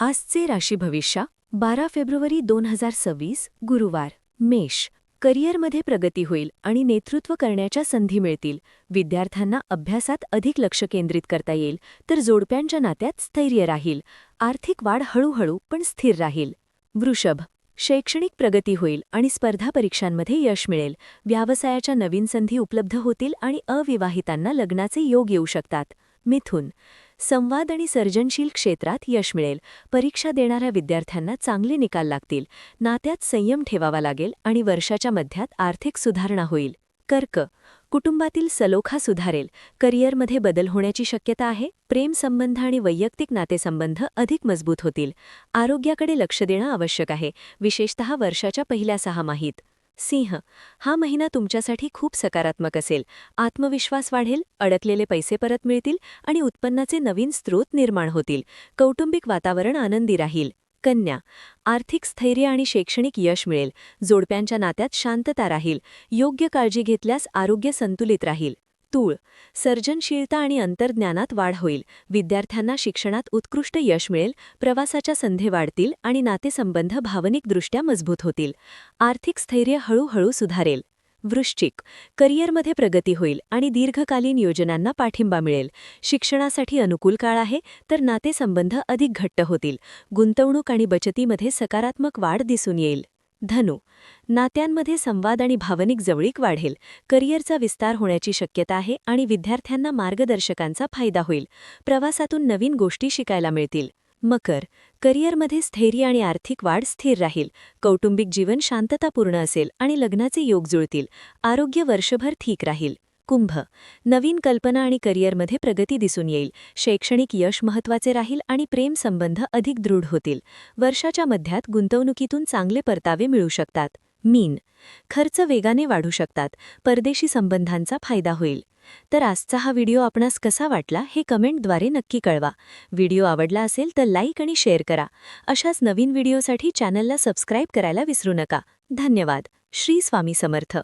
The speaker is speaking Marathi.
आजचे राशी भविष्य 12 फेब्रुवारी 2026 गुरुवार मेष करिअरमध्ये प्रगती होईल आणि नेतृत्व करण्याच्या संधी मिळतील. विद्यार्थ्यांना अभ्यासात अधिक लक्ष केंद्रित करता येईल, तर जोडप्यांच्या नात्यात स्थैर्य राहील. आर्थिक वाढ हळूहळू पण स्थिर राहील. वृषभ शैक्षणिक प्रगती होईल आणि स्पर्धा परीक्षांमध्ये यश मिळेल. व्यवसायाच्या नवीन संधी उपलब्ध होतील आणि अविवाहितांना लग्नाचे योग येऊ शकतात. मिथुन संवाद आणि सर्जनशील क्षेत्रात यश मिळेल. परीक्षा देणाऱ्या विद्यार्थ्यांना चांगले निकाल लागतील. नात्यात संयम ठेवावा लागेल आणि वर्षाच्या मध्यात आर्थिक सुधारणा होईल. कर्क कुटुंबातील सलोखा सुधारेल. करिअरमध्ये बदल होण्याची शक्यता आहे. प्रेमसंबंध आणि वैयक्तिक नातेसंबंध अधिक मजबूत होतील. आरोग्याकडे लक्ष देणं आवश्यक आहे, विशेषतः वर्षाच्या पहिल्या 6 माहीत. सिंह हा महिना तुमच्यासाठी खूप सकारात्मक असेल. आत्मविश्वास वाढेल, अडकलेले पैसे परत मिळतील आणि उत्पन्नाचे नवीन स्रोत निर्माण होतील. कौटुंबिक वातावरण आनंदी राहील. कन्या आर्थिक स्थैर्य आणि शैक्षणिक यश मिळेल. जोडप्यांच्या नात्यात शांतता राहील. योग्य काळजी घेतल्यास आरोग्य संतुलित राहील. तूळ सर्जनशीलता आणि अंतर्ज्ञानात वाढ होईल. विद्यार्थ्यांना शिक्षणात उत्कृष्ट यश मिळेल. प्रवासाच्या संधी वाढतील आणि नातेसंबंध भावनिकदृष्ट्या मजबूत होतील. आर्थिक स्थैर्य हळूहळू सुधारेल. वृश्चिक करिअरमध्ये प्रगती होईल आणि दीर्घकालीन योजनांना पाठिंबा मिळेल. शिक्षणासाठी अनुकूल काळ आहे, तर नातेसंबंध अधिक घट्ट होतील. गुंतवणूक आणि बचतीमध्ये सकारात्मक वाढ दिसून येईल. धनु नात्यांमध्ये संवाद आणि भावनिक जवळीक वाढेल. करिअरचा विस्तार होण्याची शक्यता आहे आणि विद्यार्थ्यांना मार्गदर्शकांचा फायदा होईल. प्रवासातून नवीन गोष्टी शिकायला मिळतील. मकर करिअरमध्ये स्थैर्य आणि आर्थिक वाढ स्थिर राहील. कौटुंबिक जीवन शांततापूर्ण असेल आणि लग्नाचे योग जुळतील. आरोग्य वर्षभर ठीक राहील. कुंभ नवीन कल्पना आणि करिअरमध्ये प्रगती दिसून येईल. शैक्षणिक यश महत्त्वाचे राहील आणि प्रेमसंबंध अधिक दृढ होतील. वर्षाच्या मध्यात गुंतवणुकीतून चांगले परतावे मिळू शकतात. मीन खर्च वेगाने वाढू शकतात. परदेशी संबंधांचा फायदा होईल. तर आजचा हा व्हिडिओ आपणास कसा वाटला हे कमेंटद्वारे नक्की कळवा. व्हिडिओ आवडला असेल तर लाईक आणि शेअर करा. अशाच नवीन व्हिडिओसाठी चॅनलला सबस्क्राईब करायला विसरू नका. धन्यवाद. श्री स्वामी समर्थ.